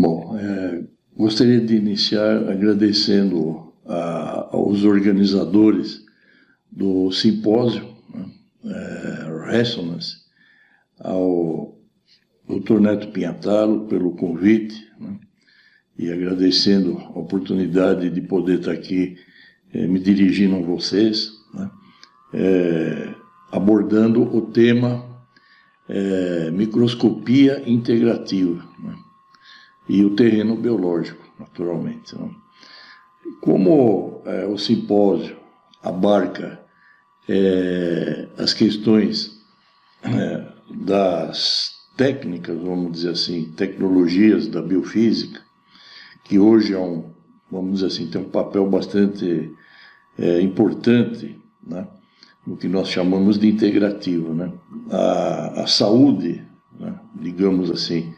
Bom, gostaria de iniciar agradecendo aos organizadores do simpósio, Resonance, ao Dr. Neto Pinhatalo pelo convite, e agradecendo a oportunidade de poder estar aqui me dirigindo a vocês, abordando o tema microscopia integrativa, e o terreno biológico, naturalmente. Como o simpósio abarca as questões das técnicas, vamos dizer assim, tecnologias da biofísica, que hoje vamos dizer assim, tem um papel bastante importante, no que nós chamamos de integrativo. A saúde, digamos assim,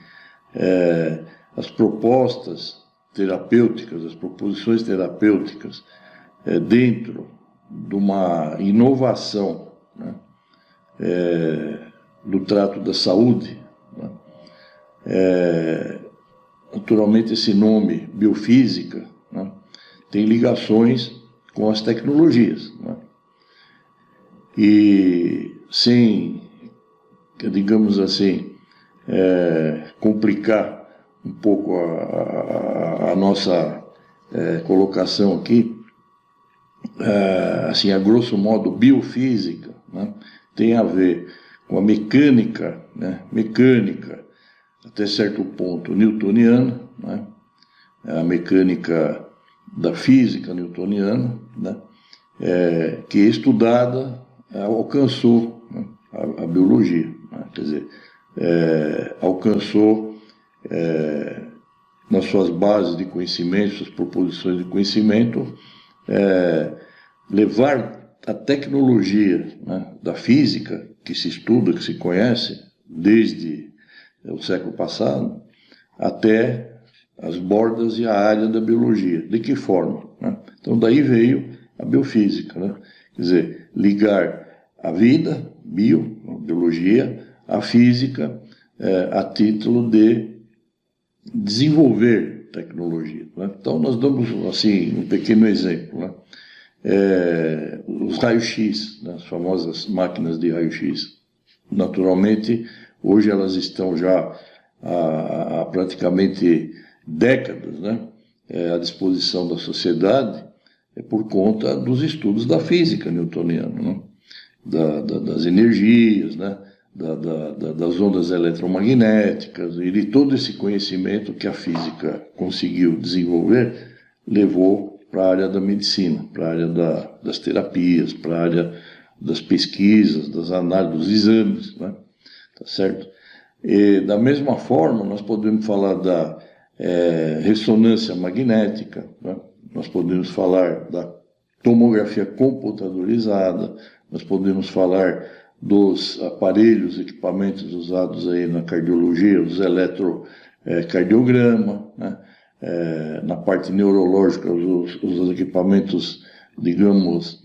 as propostas terapêuticas, as proposições terapêuticas dentro de uma inovação do trato da saúde, naturalmente esse nome, biofísica, tem ligações com as tecnologias. E sem, digamos assim, complicar um pouco a nossa colocação aqui, assim, a grosso modo, biofísica, tem a ver com a mecânica, mecânica até certo ponto newtoniana, a mecânica da física newtoniana, que estudada alcançou a biologia, quer dizer, alcançou nas suas bases de conhecimento, suas proposições de conhecimento, levar a tecnologia da física, que se estuda, que se conhece desde o século passado, até as bordas e a área da biologia. De que forma? Então, daí veio a biofísica, quer dizer, ligar a vida, biologia, a física, a título de desenvolver tecnologia. Então, nós damos assim, um pequeno exemplo. Os raios-x, as famosas máquinas de raio-x. Naturalmente, hoje elas estão já há praticamente décadas à disposição da sociedade, por conta dos estudos da física newtoniana, das energias, das ondas eletromagnéticas, e de todo esse conhecimento que a física conseguiu desenvolver, levou para a área da medicina, para a área das terapias, para a área das pesquisas, das análises, dos exames, tá certo? E, da mesma forma, nós podemos falar da ressonância magnética, nós podemos falar da tomografia computadorizada, nós podemos falar dos aparelhos, equipamentos usados aí na cardiologia, os eletrocardiograma, na parte neurológica, os equipamentos, digamos,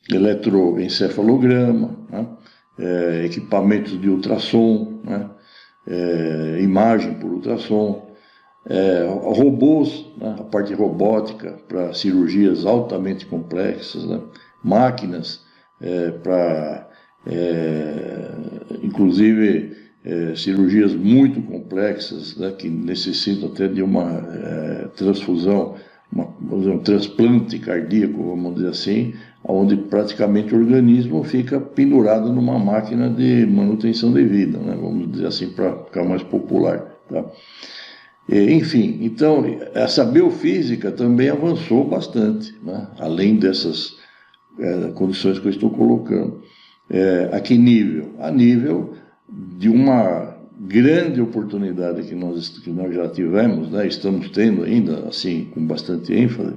eletroencefalograma, equipamentos de ultrassom, imagem por ultrassom, robôs, a parte robótica para cirurgias altamente complexas, máquinas para, inclusive, cirurgias muito complexas, que necessitam até de uma transfusão, um transplante cardíaco, vamos dizer assim, onde praticamente o organismo fica pendurado numa máquina de manutenção de vida, vamos dizer assim, para ficar mais popular. Enfim, então, essa biofísica também avançou bastante, além dessas condições que eu estou colocando. A que nível? A nível de uma grande oportunidade que nós já tivemos, estamos tendo ainda, assim, com bastante ênfase,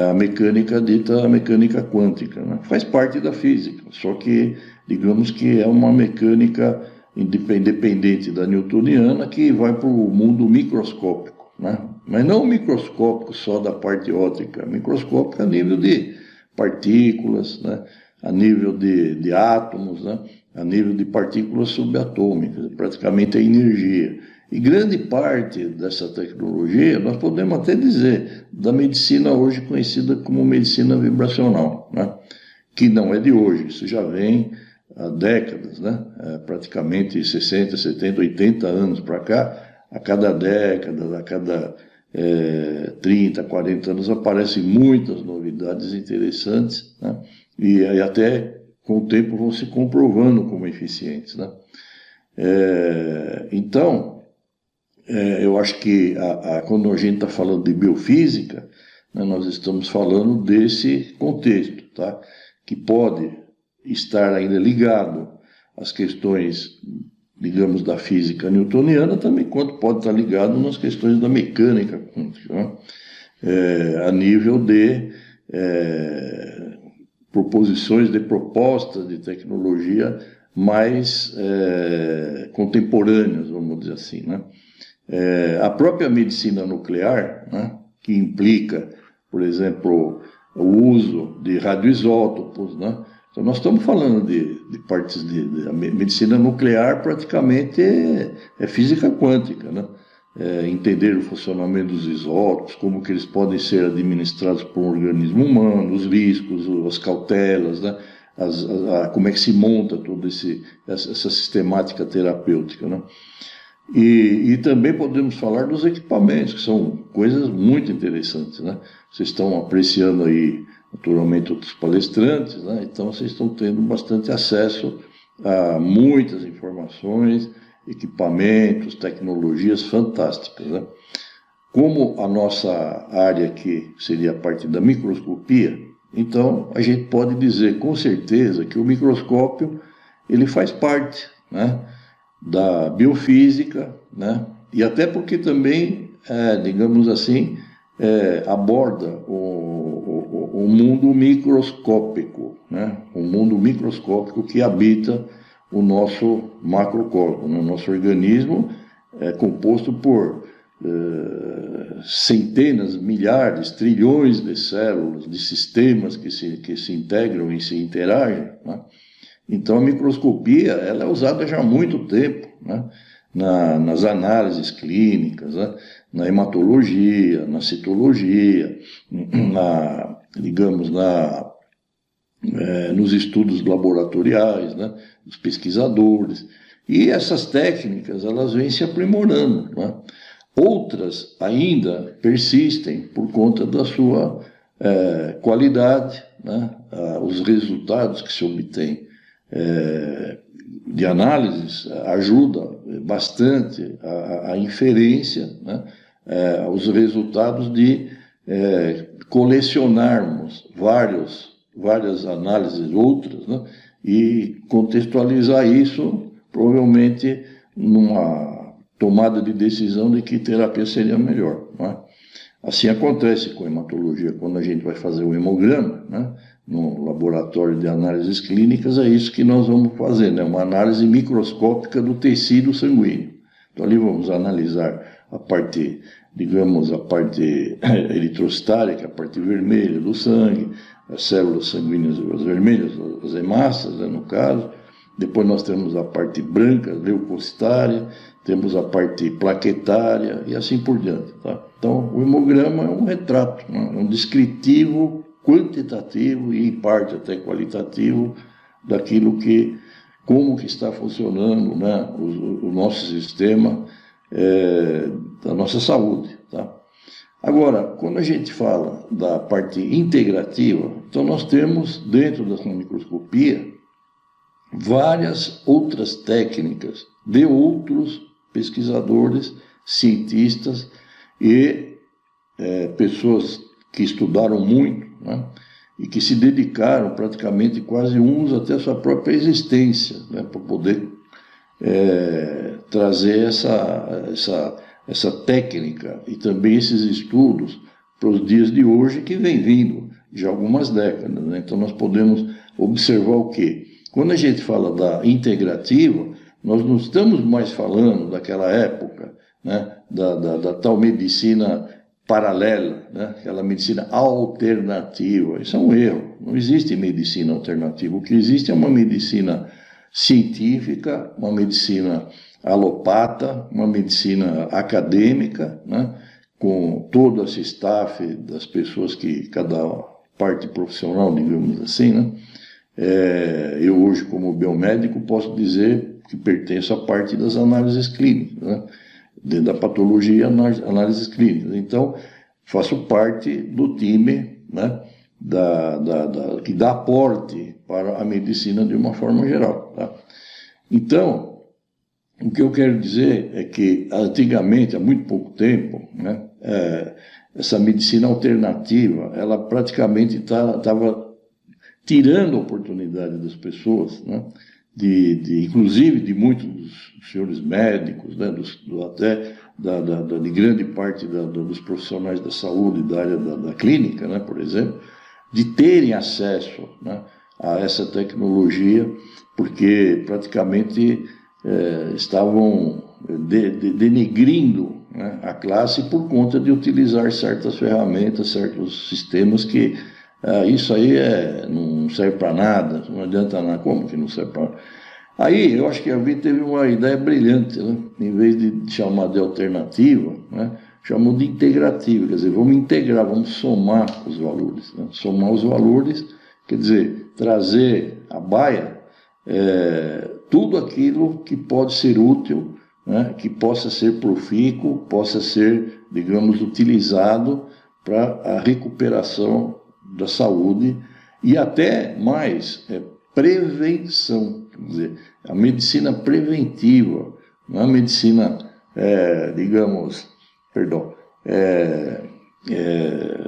a mecânica dita mecânica quântica. Faz parte da física, só que, digamos que é uma mecânica independente da newtoniana que vai para o mundo microscópico, mas não microscópico só da parte óptica, microscópico a nível de partículas, a nível de átomos, a nível de partículas subatômicas, praticamente a energia. E grande parte dessa tecnologia, nós podemos até dizer, da medicina hoje conhecida como medicina vibracional, né? Que não é de hoje, isso já vem há décadas, né? Praticamente 60, 70, 80 anos para cá, a cada década, a cada 30, 40 anos aparecem muitas novidades interessantes, né? E aí até com o tempo vão se comprovando como eficientes, né? Então, eu acho que quando a gente está falando de biofísica, né, nós estamos falando desse contexto, tá? Que pode estar ainda ligado às questões, digamos, da física newtoniana, também quanto pode estar ligado nas questões da mecânica quântica, né? A nível de proposições, de propostas de tecnologia mais contemporâneas, vamos dizer assim, né? A própria medicina nuclear, né, que implica, por exemplo, o uso de radioisótopos, né? Então nós estamos falando de partes a medicina nuclear praticamente é física quântica, né? Entender o funcionamento dos isótopos, como que eles podem ser administrados por um organismo humano, os riscos, as cautelas, né? Como é que se monta toda essa sistemática terapêutica, né? E também podemos falar dos equipamentos, que são coisas muito interessantes, né? Vocês estão apreciando aí, naturalmente, outros palestrantes, né? Então vocês estão tendo bastante acesso a muitas informações, equipamentos, tecnologias fantásticas, né? Como a nossa área aqui seria a parte da microscopia, então a gente pode dizer com certeza que o microscópio ele faz parte, né, da biofísica, né? E até porque também, digamos assim, aborda o mundo microscópico, né? O mundo microscópico que habita o nosso macrocosmo, né? O nosso organismo é composto por centenas, milhares, trilhões de células, de sistemas que se integram e se interagem, né? Então, a microscopia ela é usada já há muito tempo, né? Nas análises clínicas, né? Na hematologia, na citologia, nos estudos laboratoriais, né? Dos pesquisadores. E essas técnicas elas vêm se aprimorando, né? Outras ainda persistem por conta da sua qualidade, né? Os resultados que se obtêm de análises ajuda bastante a inferência, né? Os resultados de colecionarmos várias análises outras, né? E contextualizar isso provavelmente numa tomada de decisão de que terapia seria melhor, né? Assim acontece com a hematologia, quando a gente vai fazer o hemograma, né? No laboratório de análises clínicas, é isso que nós vamos fazer, né? Uma análise microscópica do tecido sanguíneo. Então ali vamos analisar a parte, digamos, a parte eritrocitária, que é a parte vermelha do sangue, as células sanguíneas as vermelhas, as hemácias, né, no caso. Depois nós temos a parte branca, leucocitária, temos a parte plaquetária e assim por diante, tá? Então o hemograma é um retrato, né? É um descritivo quantitativo e em parte até qualitativo daquilo como que está funcionando, né, o nosso sistema da nossa saúde, tá? Agora, quando a gente fala da parte integrativa, então nós temos dentro da microscopia várias outras técnicas de outros pesquisadores, cientistas e pessoas que estudaram muito, né, e que se dedicaram praticamente quase uns até a sua própria existência, né, para poder trazer essa técnica e também esses estudos para os dias de hoje, que vem vindo de algumas décadas, né? Então nós podemos observar o quê? Quando a gente fala da integrativa, nós não estamos mais falando daquela época, né, da tal medicina paralela, né, aquela medicina alternativa. Isso é um erro. Não existe medicina alternativa. O que existe é uma medicina científica, uma medicina alopata, uma medicina acadêmica, né, com todo esse staff das pessoas que, cada parte profissional, digamos assim, né, eu hoje, como biomédico, posso dizer que pertenço à parte das análises clínicas, né, dentro da patologia, análises clínicas. Então, faço parte do time, né, que dá aporte para a medicina de uma forma geral. Tá? Então, o que eu quero dizer é que, antigamente, há muito pouco tempo, né, essa medicina alternativa, ela praticamente estava tirando a oportunidade das pessoas, né, inclusive de muitos dos senhores médicos, né, até de grande parte dos profissionais da saúde, da área da clínica, né, por exemplo, de terem acesso, né, a essa tecnologia, porque praticamente estavam denegrindo, né, a classe por conta de utilizar certas ferramentas, certos sistemas que isso aí não serve para nada, não adianta nada. Como que não serve para nada? Aí eu acho que a vida teve uma ideia brilhante, né? Em vez de chamar de alternativa, né, chamou de integrativa, quer dizer, vamos integrar, vamos somar os valores. Né? Somar os valores, quer dizer, trazer à baia tudo aquilo que pode ser útil, né, que possa ser profícuo, possa ser, digamos, utilizado para a recuperação da saúde e até mais prevenção, quer dizer, a medicina preventiva, não é a medicina, digamos,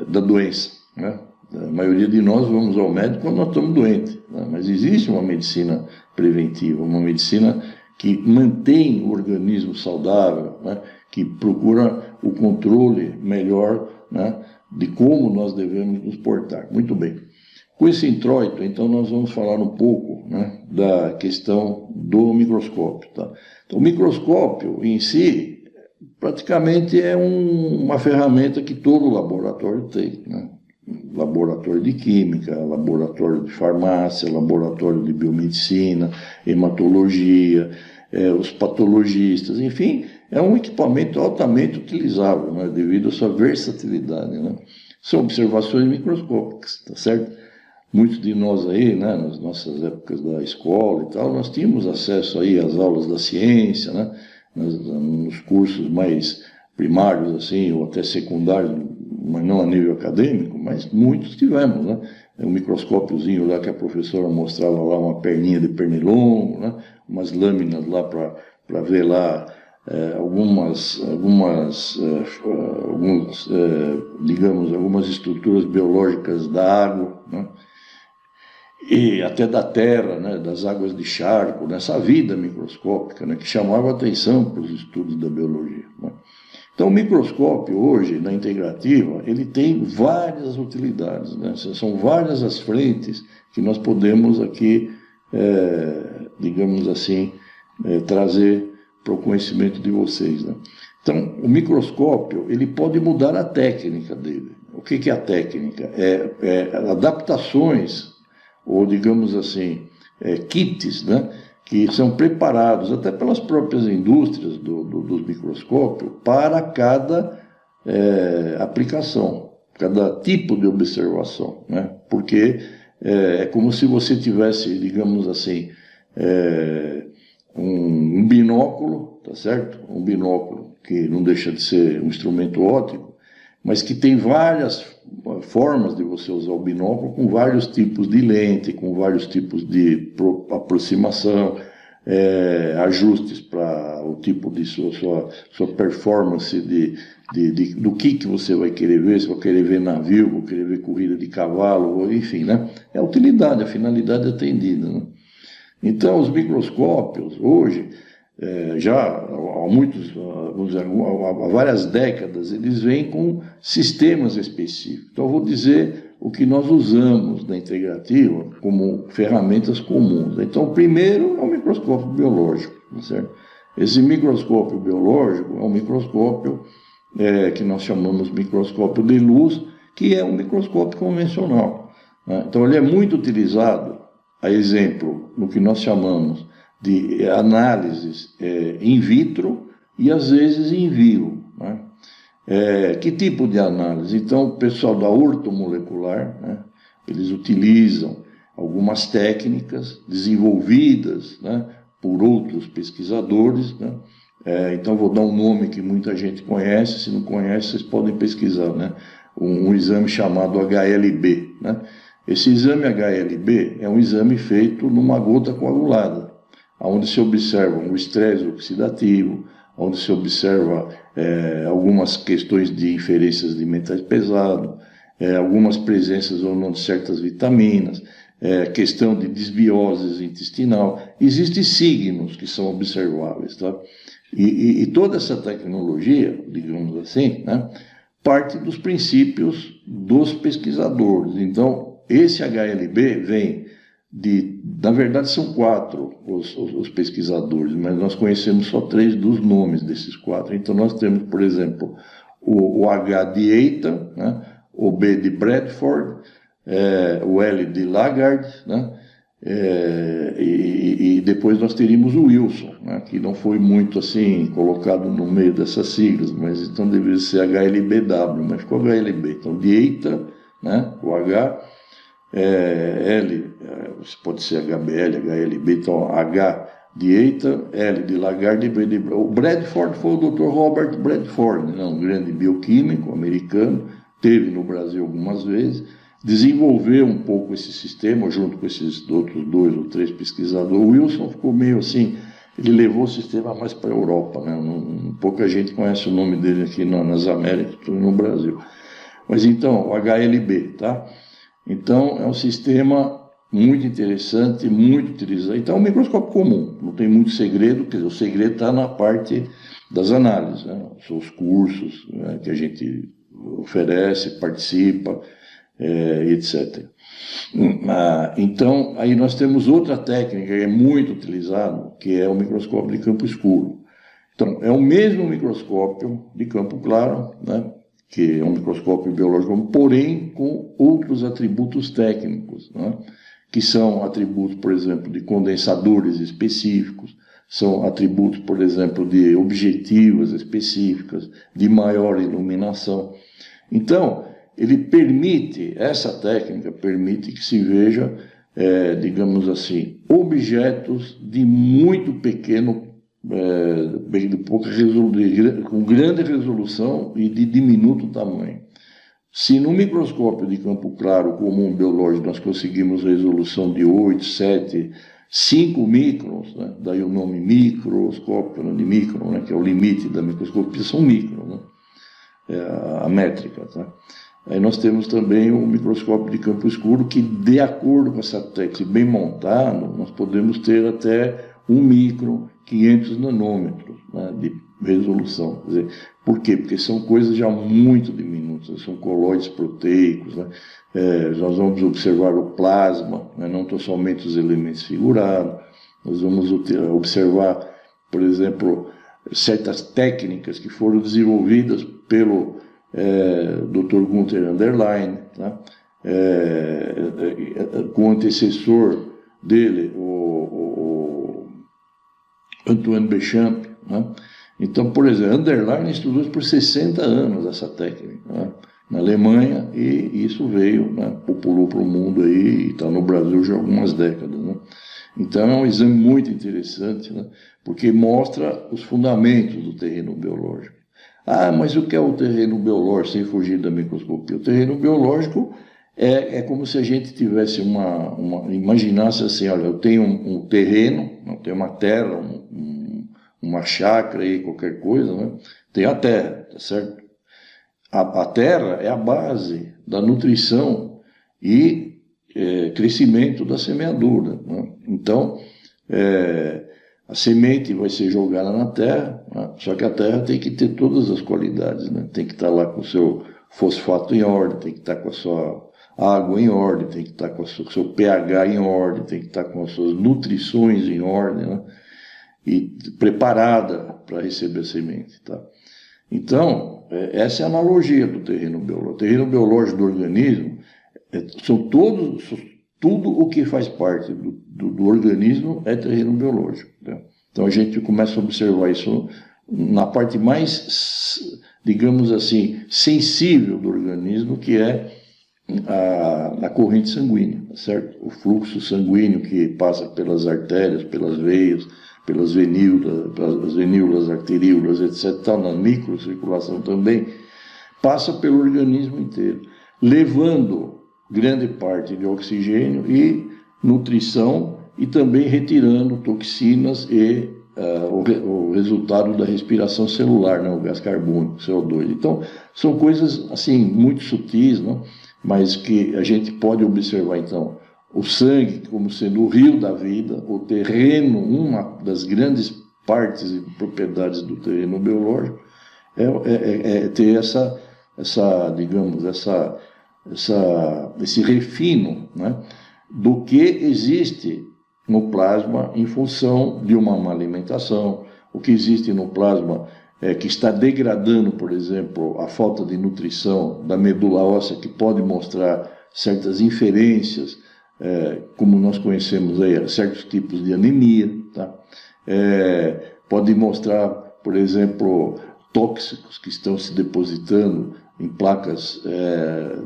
da doença, né? A maioria de nós vamos ao médico quando nós estamos doentes, né? Mas existe uma medicina preventiva, uma medicina que mantém o organismo saudável, né? Que procura o controle melhor, né, de como nós devemos nos portar. Muito bem. Com esse introito, então, nós vamos falar um pouco, né, da questão do microscópio. Tá? Então, o microscópio em si, praticamente é uma ferramenta que todo laboratório tem, né? Laboratório de química, laboratório de farmácia, laboratório de biomedicina, hematologia, os patologistas, enfim, é um equipamento altamente utilizável, né, devido à sua versatilidade, né? São observações microscópicas, tá certo? Muitos de nós aí, né, nas nossas épocas da escola e tal, nós tínhamos acesso aí às aulas da ciência, né, nos cursos mais primários, assim, ou até secundários, mas não a nível acadêmico, mas muitos tivemos, né? Um microscópiozinho lá que a professora mostrava lá, uma perninha de pernilongo, né? Umas lâminas lá para ver lá digamos, algumas estruturas biológicas da água, né? E até da terra, né? Das águas de charco, nessa vida microscópica, né? Que chamava atenção para os estudos da biologia, né? Então, o microscópio hoje, na integrativa, ele tem várias utilidades, né? São várias as frentes que nós podemos aqui, digamos assim, trazer para o conhecimento de vocês, né? Então, o microscópio, ele pode mudar a técnica dele. O que é a técnica? Adaptações, ou digamos assim, kits, né? Que são preparados até pelas próprias indústrias dos microscópios para cada aplicação, cada tipo de observação, né? Porque é como se você tivesse, digamos assim, um binóculo, tá certo? Um binóculo que não deixa de ser um instrumento óptico, mas que tem várias formas de você usar o binóculo, com vários tipos de lente, com vários tipos de aproximação, ajustes para o tipo de sua performance do que você vai querer ver, se vai querer ver navio, vai querer ver corrida de cavalo, enfim, né? É a utilidade, a finalidade atendida, né? Então, os microscópios, hoje, já há várias décadas, eles vêm com sistemas específicos. Então, eu vou dizer o que nós usamos na integrativa como ferramentas comuns. Então, o primeiro é o microscópio biológico, certo? Esse microscópio biológico é um microscópio que nós chamamos microscópio de luz, que é um microscópio convencional, né? Então, ele é muito utilizado, a exemplo, no que nós chamamos de análises in vitro e às vezes in vivo, né? Que tipo de análise? Então, o pessoal da ortomolecular, né, eles utilizam algumas técnicas desenvolvidas, né, por outros pesquisadores, né? Então, vou dar um nome que muita gente conhece, se não conhece, vocês podem pesquisar, né? Um exame chamado HLB, né? Esse exame HLB é um exame feito numa gota coagulada, onde se observa o estresse oxidativo, onde se observa algumas questões de inferências de metais pesados, algumas presenças ou não de certas vitaminas, questão de desbiose intestinal. Existem signos que são observáveis, tá? E toda essa tecnologia, digamos assim, né, parte dos princípios dos pesquisadores. Então, esse HLB vem na verdade são 4 os pesquisadores, mas nós conhecemos só 3 dos nomes desses 4. Então nós temos, por exemplo, o H de Eita, né, o B de Bradford, o L de Lagarde, né, e depois nós teríamos o Wilson, né, que não foi muito assim colocado no meio dessas siglas, mas então deveria ser HLBW, mas ficou HLB. Então de Eita, né, o H, L, pode ser HBL, HLB, então H de Eita, L de Lagarde, B de... O Bradford foi o Dr. Robert Bradford, né, um grande bioquímico americano, teve no Brasil algumas vezes, desenvolveu um pouco esse sistema, junto com esses outros 2 ou 3 pesquisadores. O Wilson ficou meio assim, ele levou o sistema mais para a Europa, né? Pouca gente conhece o nome dele aqui nas Américas, no Brasil. Mas então, o HLB, tá? Então, é um sistema muito interessante, muito utilizado. Então, é um microscópio comum, não tem muito segredo, quer dizer, o segredo está na parte das análises, né? Os cursos, né, que a gente oferece, participa, etc. Então, aí nós temos outra técnica que é muito utilizada, que é o microscópio de campo escuro. Então, é o mesmo microscópio de campo claro, né, que é um microscópio biológico, porém com outros atributos técnicos, né, que são atributos, por exemplo, de condensadores específicos, são atributos, por exemplo, de objetivas específicas, de maior iluminação. Então, essa técnica permite que se veja, digamos assim, objetos de muito pequeno, de pouca com grande resolução e de diminuto tamanho. Se no microscópio de campo claro comum biológico nós conseguimos resolução de 8, 7, 5 microns, né? Daí o nome microscópio, né? De micron, né? Que é o limite da microscopia, são microns, né? A métrica, tá? Aí nós temos também o microscópio de campo escuro, que, de acordo com essa técnica bem montado, nós podemos ter até 1 micron, 500 nanômetros, né, de resolução. Quer dizer, por quê? Porque são coisas já muito diminutas, são colóides proteicos, né? Nós vamos observar o plasma, né, não somente os elementos figurados, nós vamos observar, por exemplo, certas técnicas que foram desenvolvidas pelo Dr. Gunther Anderlein, tá? Com o antecessor dele, o Antoine Béchamp, né? Então, por exemplo, Anderlein estudou por 60 anos essa técnica, né, na Alemanha, e isso veio, né, populou para o mundo aí, e está no Brasil já há algumas décadas, né? Então é um exame muito interessante, né, porque mostra os fundamentos do terreno biológico. Mas o que é o terreno biológico, sem fugir da microscopia? O terreno biológico é como se a gente tivesse imaginasse assim, olha, eu tenho um terreno, eu tenho uma terra, uma chácara aí, qualquer coisa, né? Tem a terra, tá certo? A terra é a base da nutrição e crescimento da semeadura, né? Então, a semente vai ser jogada na terra, né? Só que a terra tem que ter todas as qualidades, né? Tem que estar lá com o seu fosfato em ordem, tem que estar com a sua água em ordem, tem que estar com o seu pH em ordem, tem que estar com as suas nutrições em ordem, né? E preparada para receber a semente, tá? Então, essa é a analogia do terreno biológico. O terreno biológico do organismo são tudo o que faz parte do organismo é terreno biológico, né? Então a gente começa a observar isso na parte mais, digamos assim, sensível do organismo, que é a corrente sanguínea, certo? O fluxo sanguíneo que passa pelas artérias, pelas veias, pelas venículas, arteríolas, etc., tal, na microcirculação também, passa pelo organismo inteiro, levando grande parte de oxigênio e nutrição e também retirando toxinas e o resultado da respiração celular, né, o gás carbônico, CO2. Então, são coisas assim muito sutis, né, mas que a gente pode observar, então, o sangue como sendo o rio da vida, o terreno, uma das grandes partes e propriedades do terreno biológico, é ter digamos, esse refino, né, do que existe no plasma em função de uma má alimentação, o que existe no plasma que está degradando, por exemplo, a falta de nutrição da medula óssea, que pode mostrar certas inferências, como nós conhecemos aí, certos tipos de anemia, tá? Pode mostrar, por exemplo, tóxicos que estão se depositando em placas,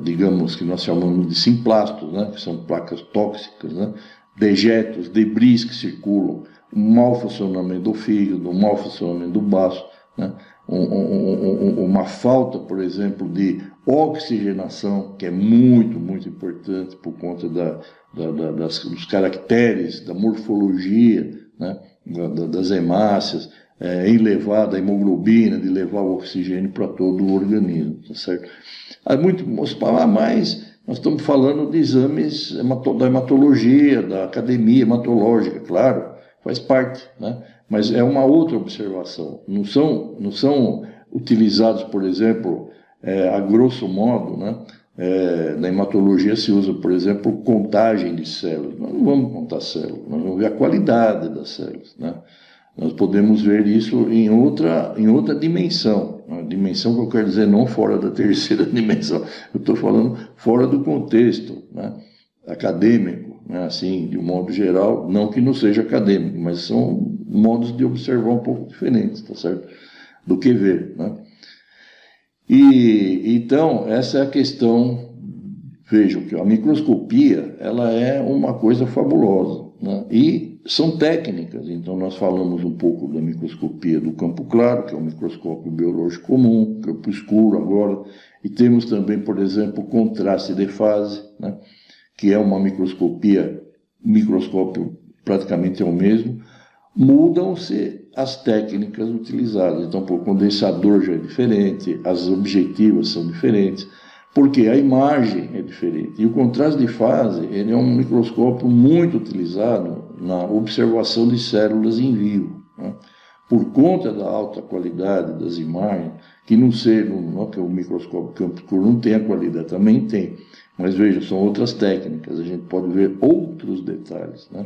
digamos, que nós chamamos de simplastos, né? Que são placas tóxicas, né? Dejetos, debris que circulam, um mau funcionamento do fígado, um mau funcionamento do baço, né? Uma falta, por exemplo, de oxigenação, que é muito, muito importante por conta dos caracteres, da morfologia, né? Das hemácias, em levar da hemoglobina, de levar o oxigênio para todo o organismo, tá certo? Mas nós estamos falando de exames da hematologia, da academia hematológica, claro, faz parte, né? Mas é uma outra observação. Não são utilizados, por exemplo, a grosso modo, né? Na hematologia se usa, por exemplo, contagem de células. Nós não vamos contar células, nós vamos ver a qualidade das células, né? Nós podemos ver isso em outra dimensão. Uma dimensão que eu quero dizer não fora da terceira dimensão. Eu estou falando fora do contexto, né, acadêmico, né, assim, de um modo geral, não que não seja acadêmico, mas são modos de observar um pouco diferentes, tá certo? Do que ver, né? E então, essa é a questão. Vejam que a microscopia, ela é uma coisa fabulosa, né? E são técnicas. Então nós falamos um pouco da microscopia do campo claro, que é o microscópio biológico comum, campo escuro agora, e temos também, por exemplo, o contraste de fase, né? Que é uma microscopia, o microscópio praticamente é o mesmo, mudam-se as técnicas utilizadas. Então, o condensador já é diferente, as objetivas são diferentes, porque a imagem é diferente. E o contraste de fase, ele é um microscópio muito utilizado na observação de células em vivo, né? Por conta da alta qualidade das imagens, que não que o microscópio campo escuro não tem a qualidade, também tem, mas veja, são outras técnicas, a gente pode ver outros detalhes, né?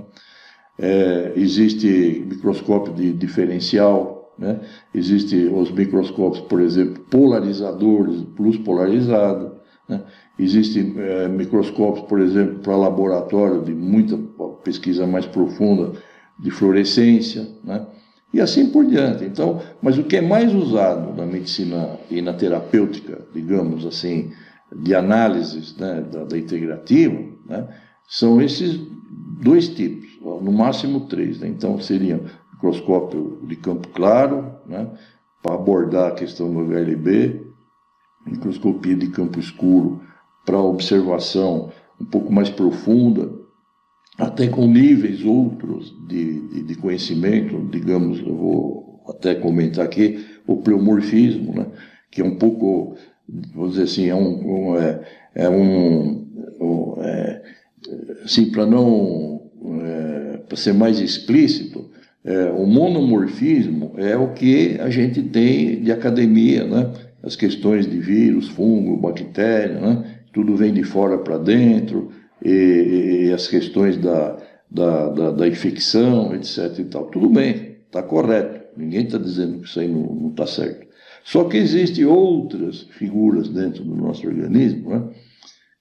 Existe microscópio de diferencial, né? Existem os microscópios, por exemplo, polarizadores, luz polarizada, né? Existem microscópios, por exemplo, para laboratório de muita pesquisa mais profunda de fluorescência, né? E assim por diante. Então, mas o que é mais usado na medicina e na terapêutica, digamos assim, de análises, né, da integrativa, né, são esses dois tipos, no máximo três, né? Então seria microscópio de campo claro, né, para abordar a questão do HLB, microscopia de campo escuro para observação um pouco mais profunda, até com níveis outros de conhecimento, digamos, eu vou até comentar aqui, o pleomorfismo, né, que é um pouco, vamos dizer assim, assim, para ser mais explícito, o monomorfismo é o que a gente tem de academia, né? As questões de vírus, fungo, bactéria, né? Tudo vem de fora para dentro, e as questões da infecção, etc. e tal. Tudo bem, está correto, ninguém está dizendo que isso aí não está certo. Só que existem outras figuras dentro do nosso organismo, né?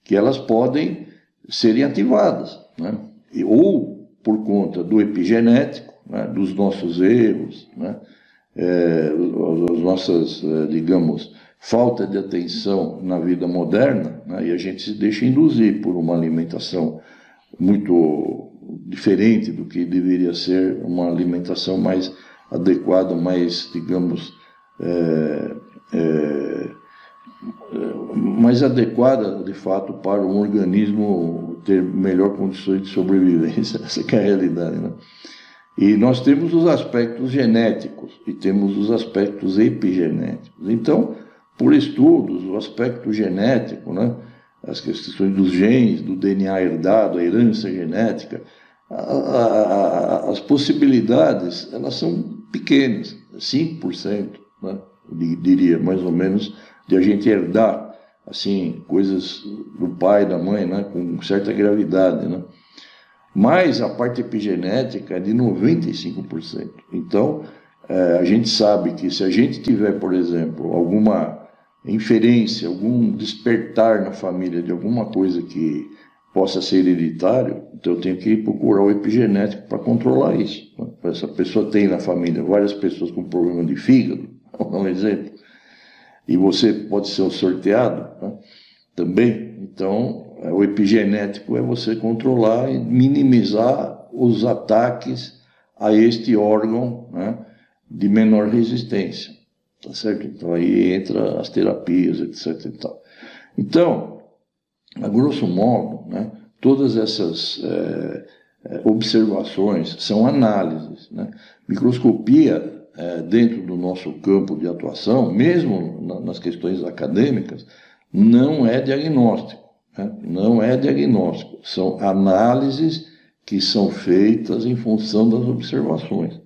Que elas podem serem ativadas, né? Ou por conta do epigenético, né? Dos nossos erros, né? As nossas, digamos, falta de atenção na vida moderna, né? E a gente se deixa induzir por uma alimentação muito diferente do que deveria ser uma alimentação mais adequada, mais, digamos, mais adequada, de fato, para um organismo ter melhor condições de sobrevivência. Essa que é a realidade, né? E nós temos os aspectos genéticos e temos os aspectos epigenéticos. Então, por estudos, o aspecto genético, né, as questões dos genes, do DNA herdado, a herança genética, as possibilidades, elas são pequenas, 5%, né, diria, mais ou menos, de a gente herdar, assim, coisas do pai, da mãe, né, com certa gravidade, né? Mas a parte epigenética é de 95%. Então, a gente sabe que se a gente tiver, por exemplo, alguma inferência, algum despertar na família de alguma coisa que possa ser hereditário, então eu tenho que procurar o epigenético para controlar isso. Essa pessoa tem na família várias pessoas com problema de fígado, vou dar um exemplo, e você pode ser o sorteado, né, também. Então, o epigenético é você controlar e minimizar os ataques a este órgão, né, de menor resistência, tá certo? Então aí entra as terapias, etc. E tal. Então, a grosso modo, né, todas essas observações são análises, né? Microscopia, dentro do nosso campo de atuação, mesmo nas questões acadêmicas, não é diagnóstico, né? Não é diagnóstico, são análises que são feitas em função das observações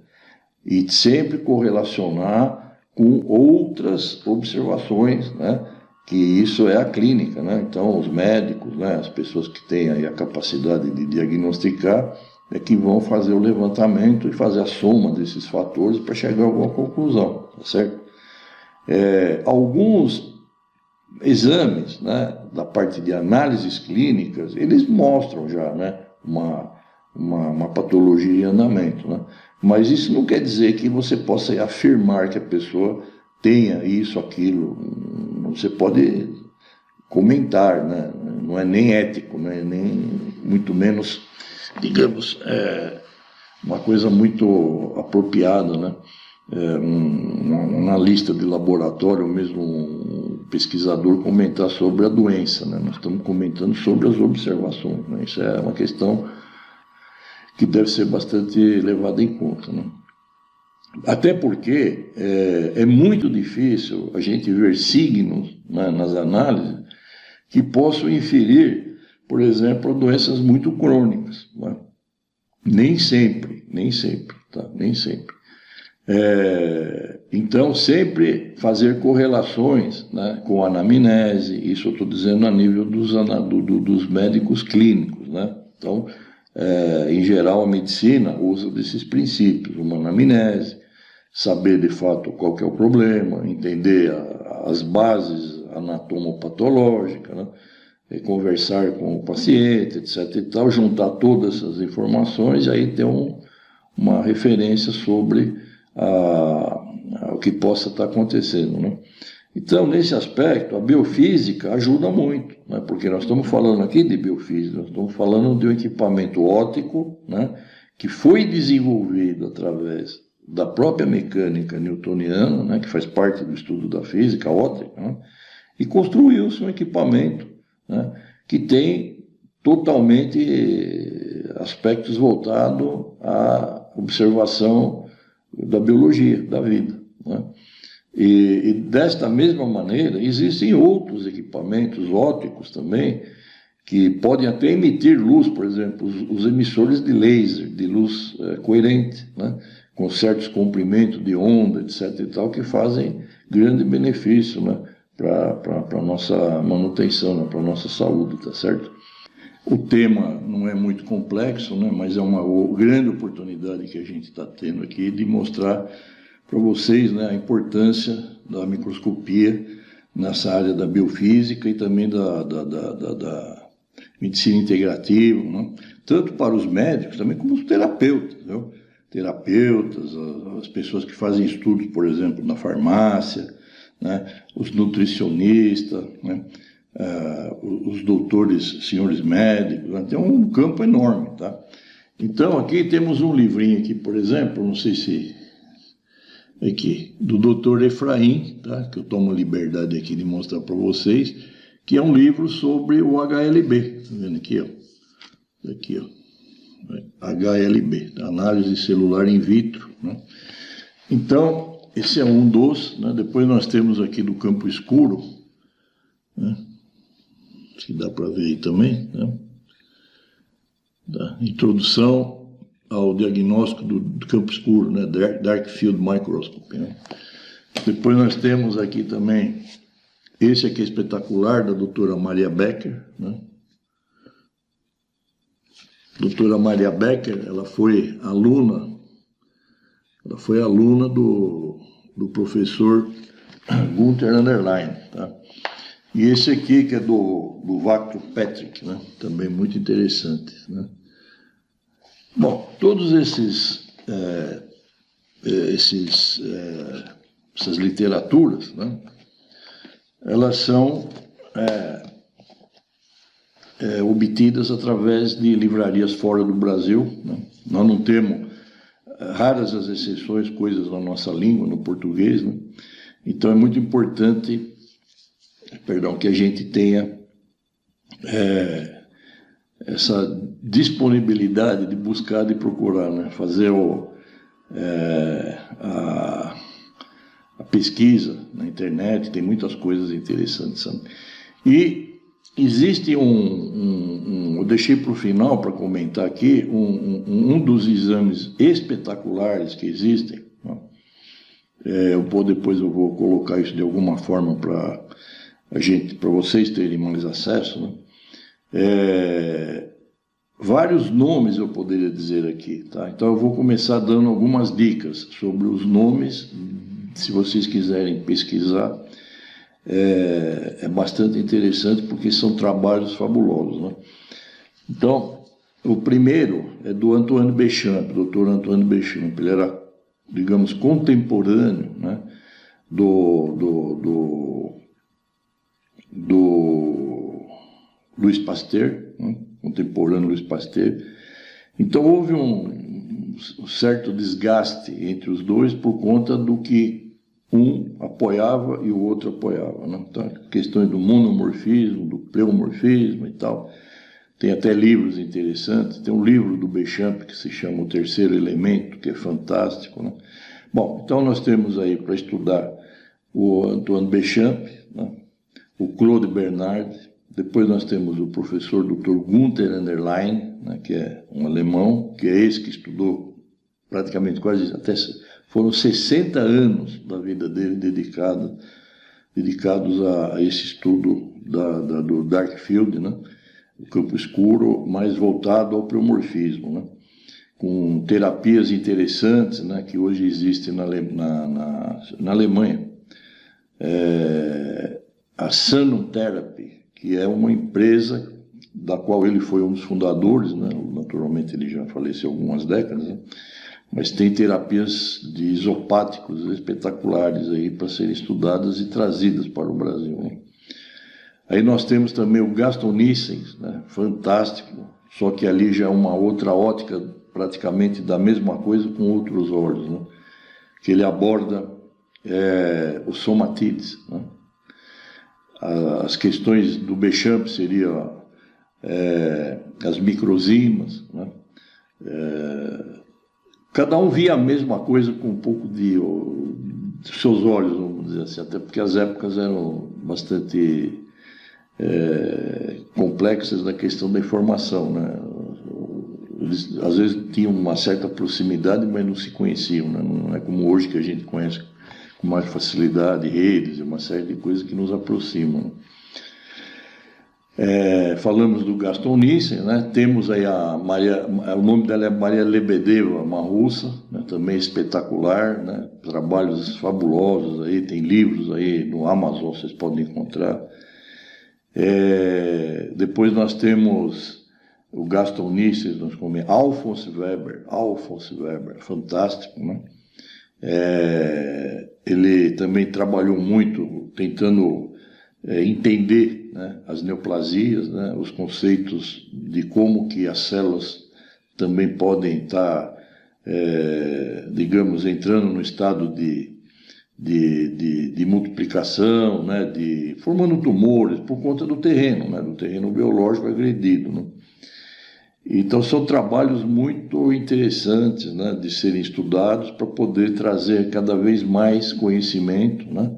e sempre correlacionar com outras observações, né? Que isso é a clínica, né? Então os médicos, né, as pessoas que têm aí a capacidade de diagnosticar, é que vão fazer o levantamento e fazer a soma desses fatores para chegar a alguma conclusão, tá certo? Alguns exames, né, da parte de análises clínicas, eles mostram já, né, uma patologia em andamento, né? Mas isso não quer dizer que você possa afirmar que a pessoa tenha isso, aquilo. Você pode comentar, né? Não é nem ético, né? Nem muito menos, digamos, uma coisa muito apropriada, né? Um analista de laboratório, mesmo um pesquisador, comentar sobre a doença, né? Nós estamos comentando sobre as observações, né? Isso é uma questão que deve ser bastante levada em conta, né? Até porque é muito difícil a gente ver signos, né, nas análises que possam inferir, por exemplo, doenças muito crônicas, né? Nem sempre, tá? Nem sempre. Então, sempre fazer correlações, né, com a anamnese, isso eu estou dizendo a nível dos médicos clínicos, né? Então, em geral, a medicina usa desses princípios, uma anamnese, saber de fato qual que é o problema, entender as bases anatomopatológicas, né? Conversar com o paciente, etc. e tal, juntar todas essas informações e aí ter uma referência sobre o que possa estar acontecendo, né? Então, nesse aspecto, a biofísica ajuda muito, né? Porque nós estamos falando aqui de biofísica, nós estamos falando de um equipamento óptico, né, que foi desenvolvido através da própria mecânica newtoniana, né, que faz parte do estudo da física óptica, né, e construiu-se um equipamento, né, que tem totalmente aspectos voltados à observação da biologia, da vida, né. E desta mesma maneira, existem outros equipamentos ópticos também, que podem até emitir luz, por exemplo, os emissores de laser, de luz coerente, né, com certos comprimentos de onda, etc. e tal, que fazem grande benefício, né, para a nossa manutenção, né, para a nossa saúde, tá certo? O tema não é muito complexo, né, mas é uma grande oportunidade que a gente está tendo aqui de mostrar para vocês, né, a importância da microscopia nessa área da biofísica e também da medicina integrativa, né? Tanto para os médicos também como os terapeutas, entendeu? Terapeutas, as pessoas que fazem estudos, por exemplo, na farmácia, né? Os nutricionistas, né? Os doutores, senhores médicos, né? Tem um campo enorme, tá? Então, aqui temos um livrinho aqui, por exemplo, não sei se... aqui, do Dr. Efraim, tá? Que eu tomo a liberdade aqui de mostrar para vocês, que é um livro sobre o HLB, tá vendo aqui, ó? Aqui, ó. HLB, análise celular in vitro, né? Então, esse é um dos, né? Depois nós temos aqui do campo escuro, né? Se dá para ver aí também, né? Da introdução ao diagnóstico do campo escuro, né? Dark Field Microscopy, né? Depois nós temos aqui também, esse aqui é espetacular, da doutora Maria Becker, né? Doutora Maria Becker, ela foi aluna do professor Gunther Anderlein, tá? E esse aqui que é do Vactor Patrick, né? Também muito interessante, né? Bom, todos essas literaturas, né? Elas são obtidas através de livrarias fora do Brasil, né? Nós não temos, raras as exceções, coisas na nossa língua, no português, né? Então é muito importante, que a gente tenha essa disponibilidade de buscar, de procurar, né? Fazer a pesquisa na internet, tem muitas coisas interessantes, sabe? E existe eu deixei para o final para comentar aqui um dos exames espetaculares que existem, né? Depois eu vou colocar isso de alguma forma para vocês terem mais acesso, né? Vários nomes eu poderia dizer aqui, tá? Então eu vou começar dando algumas dicas sobre os nomes, se vocês quiserem pesquisar. É bastante interessante porque são trabalhos fabulosos, né? Então, o primeiro é do Antoine Béchamp, Dr. Antoine Béchamp. Ele era, digamos, contemporâneo, né, do Louis Pasteur, né? Contemporâneo Louis Pasteur. Então houve um certo desgaste entre os dois por conta do que um apoiava e o outro apoiava, né? Então, questões do monomorfismo, do pleomorfismo e tal. Tem até livros interessantes. Tem um livro do Béchamp que se chama O Terceiro Elemento, que é fantástico, né? Bom, então nós temos aí para estudar o Antoine Béchamp, né? O Claude Bernard. Depois nós temos o professor Dr. Gunther Anderlein, né? Que é um alemão, que é esse que estudou praticamente quase até... Foram 60 anos da vida dele dedicados a esse estudo do Dark Field, né? O campo escuro, mais voltado ao pleomorfismo, né? Com terapias interessantes, né? Que hoje existem na Alemanha. A Sanum Therapy, que é uma empresa da qual ele foi um dos fundadores, né? Naturalmente ele já faleceu há algumas décadas, né? Mas tem terapias de isopáticos espetaculares aí para serem estudadas e trazidas para o Brasil, né? Aí nós temos também o Gaston Nissen, né? Fantástico, só que ali já é uma outra ótica praticamente da mesma coisa com outros olhos, né? Que ele aborda os somatides, né? As questões do Béchamp seriam as microzimas, né? Cada um via a mesma coisa com um pouco de seus olhos, vamos dizer assim, até porque as épocas eram bastante complexas na questão da informação, né? Eles às vezes tinham uma certa proximidade, mas não se conheciam, né? Não é como hoje que a gente conhece com mais facilidade, redes e uma série de coisas que nos aproximam. Falamos do Gaston Nissen, né? Temos aí o nome dela é Maria Lebedeva, uma russa, né? Também espetacular, né? Trabalhos fabulosos aí, tem livros aí no Amazon, vocês podem encontrar. Depois nós temos o Gaston Nisses, nós comemos Alphonse Weber, fantástico, né? Ele também trabalhou muito tentando entender, né, as neoplasias, né, os conceitos de como que as células também podem estar, digamos, entrando no estado de multiplicação, né, formando tumores por conta do terreno, né, do terreno biológico agredido, né? Então são trabalhos muito interessantes, né, de serem estudados para poder trazer cada vez mais conhecimento, né,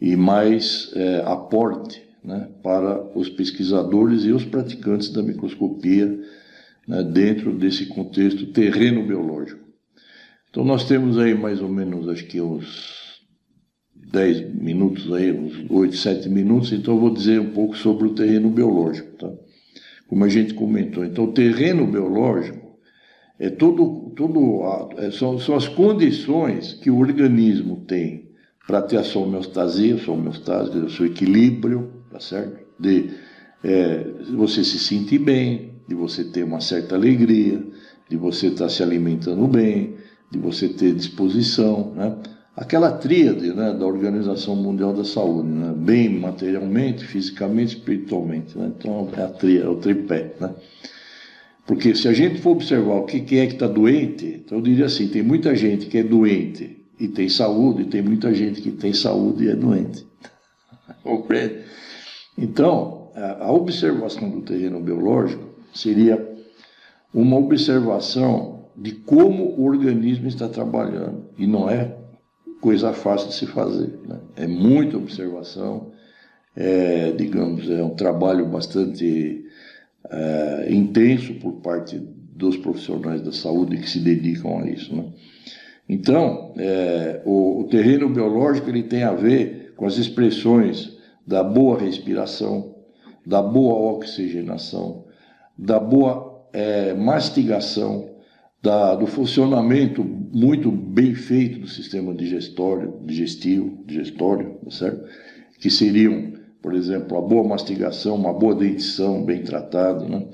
e mais aporte, né, para os pesquisadores e os praticantes da microscopia, né, dentro desse contexto terreno biológico. Então nós temos aí mais ou menos, acho que uns 10 minutos aí, uns 8, 7 minutos, então eu vou dizer um pouco sobre o terreno biológico, tá? Como a gente comentou. Então o terreno biológico são as condições que o organismo tem para ter a sua homeostasia, o seu equilíbrio, tá certo? De você se sentir bem, de você ter uma certa alegria, de você estar se alimentando bem, de você ter disposição, né? Aquela tríade, né, da Organização Mundial da Saúde, né? Bem materialmente, fisicamente, espiritualmente, né? Então é o tripé, né? Porque se a gente for observar o que é que está doente, então eu diria assim, tem muita gente que é doente e tem saúde, e tem muita gente que tem saúde e é doente. Compreende? Então, a observação do terreno biológico seria uma observação de como o organismo está trabalhando, e não é coisa fácil de se fazer, né? É muita observação, digamos, é um trabalho bastante intenso por parte dos profissionais da saúde que se dedicam a isso, né? Então, o terreno biológico ele tem a ver com as expressões da boa respiração, da boa oxigenação, da boa mastigação, do funcionamento muito bem feito do sistema digestivo, certo? Que seriam, por exemplo, a boa mastigação, uma boa dentição bem tratada, né?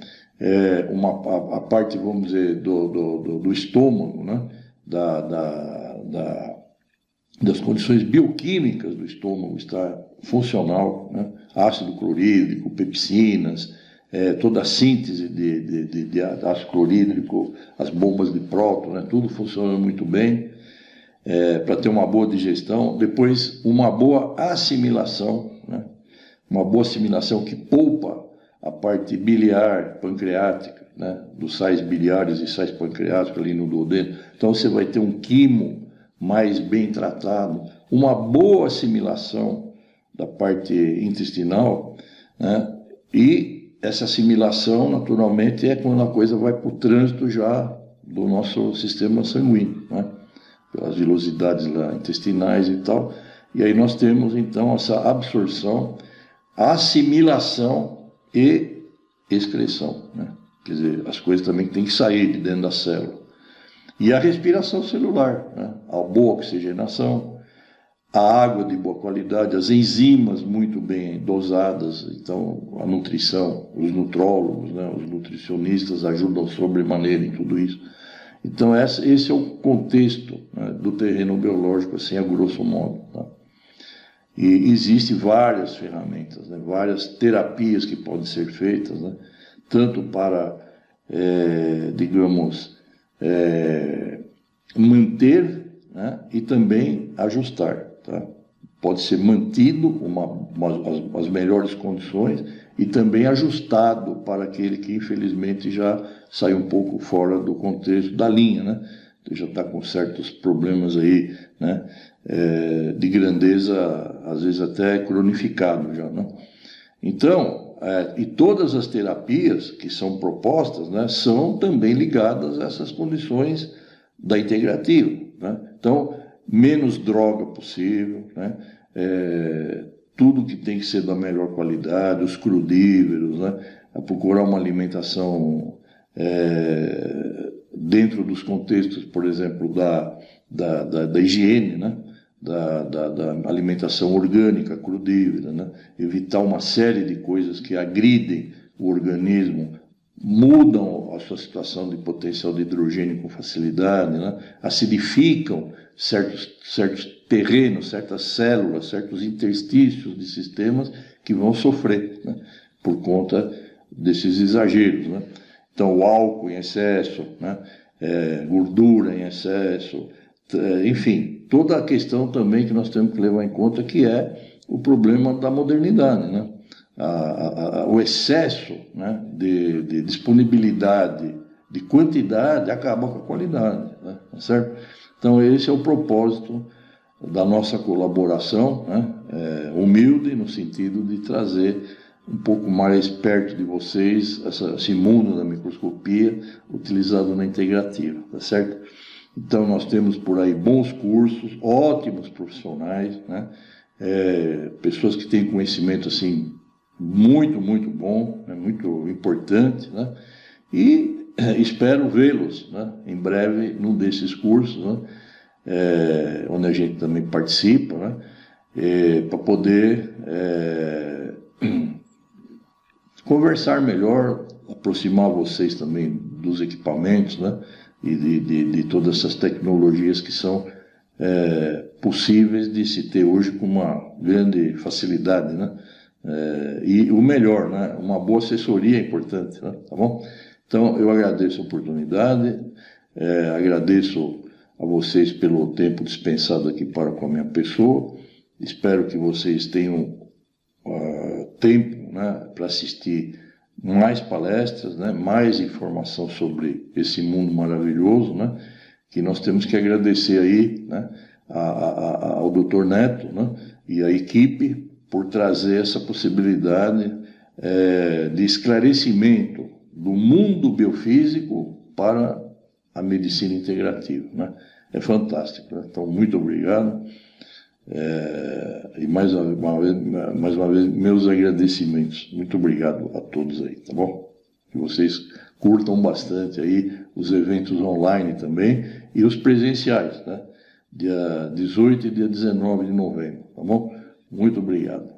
A parte, vamos dizer, do estômago, né? Das condições bioquímicas do estômago estar funcional, né? Ácido clorídrico, pepsinas, toda a síntese de ácido clorídrico, as bombas de próton, né? Tudo funciona muito bem para ter uma boa digestão. Depois, uma boa assimilação, né? Uma boa assimilação que poupa a parte biliar, pancreática, né? Dos sais biliares e sais pancreáticos ali no duodeno. Então você vai ter um quimo mais bem tratado, uma boa assimilação da parte intestinal, né? E essa assimilação, naturalmente, é quando a coisa vai para o trânsito já do nosso sistema sanguíneo, né? Pelas vilosidades lá intestinais e tal. E aí nós temos, então, essa absorção, assimilação e excreção, né? Quer dizer, as coisas também têm que sair de dentro da célula. E a respiração celular, né? A boa oxigenação, a água de boa qualidade, as enzimas muito bem dosadas. Então, a nutrição, os nutrólogos, né? Os nutricionistas ajudam sobremaneira em tudo isso. Então, esse é o contexto, né, do terreno biológico, assim, a grosso modo, tá? E existem várias ferramentas, né, várias terapias que podem ser feitas, né, tanto para, digamos, manter, né, e também ajustar, tá? Pode ser mantido as melhores condições e também ajustado para aquele que infelizmente já sai um pouco fora do contexto da linha, né? Então, já está com certos problemas aí, né? De grandeza, às vezes até cronificado já, né? Então, e todas as terapias que são propostas, né, são também ligadas a essas condições da integrativa, né? Então, menos droga possível, né? Tudo que tem que ser da melhor qualidade, os crudíveros, né? A procurar uma alimentação dentro dos contextos, por exemplo, da higiene, né? da alimentação orgânica, crudívora, né? Evitar uma série de coisas que agridem o organismo, mudam a sua situação de potencial de hidrogênio com facilidade, né? Acidificam certos terrenos, certas células, certos interstícios de sistemas que vão sofrer, né? Por conta desses exageros, né? Então, o álcool em excesso, né? Gordura em excesso, enfim, toda a questão também que nós temos que levar em conta, que é o problema da modernidade, né? O excesso, né, de disponibilidade, de quantidade, acaba com a qualidade, né? Certo? Então, esse é o propósito da nossa colaboração, né? Humilde, no sentido de trazer um pouco mais perto de vocês esse mundo da microscopia utilizado na integrativa, tá certo? Então, nós temos por aí bons cursos, ótimos profissionais, né? Pessoas que têm conhecimento, assim, muito, muito bom, né? Muito importante, né? E espero vê-los, né, em breve num desses cursos, né? Onde a gente também participa, né? Para poder conversar melhor, aproximar vocês também dos equipamentos, né? E de todas essas tecnologias que são possíveis de se ter hoje com uma grande facilidade, né? E o melhor, né? Uma boa assessoria é importante, né? Tá bom? Então, eu agradeço a oportunidade, agradeço a vocês pelo tempo dispensado aqui para com a minha pessoa. Espero que vocês tenham tempo, né, para assistir mais palestras, né, mais informação sobre esse mundo maravilhoso, né, que nós temos que agradecer aí, né, ao Dr. Neto, né, e à equipe por trazer essa possibilidade de esclarecimento do mundo biofísico para a medicina integrativa, né? É fantástico, né? Então, muito obrigado. E mais uma vez, meus agradecimentos. Muito obrigado a todos aí, tá bom? Que vocês curtam bastante aí os eventos online também e os presenciais, né? Dia 18 e dia 19 de novembro, tá bom? Muito obrigado.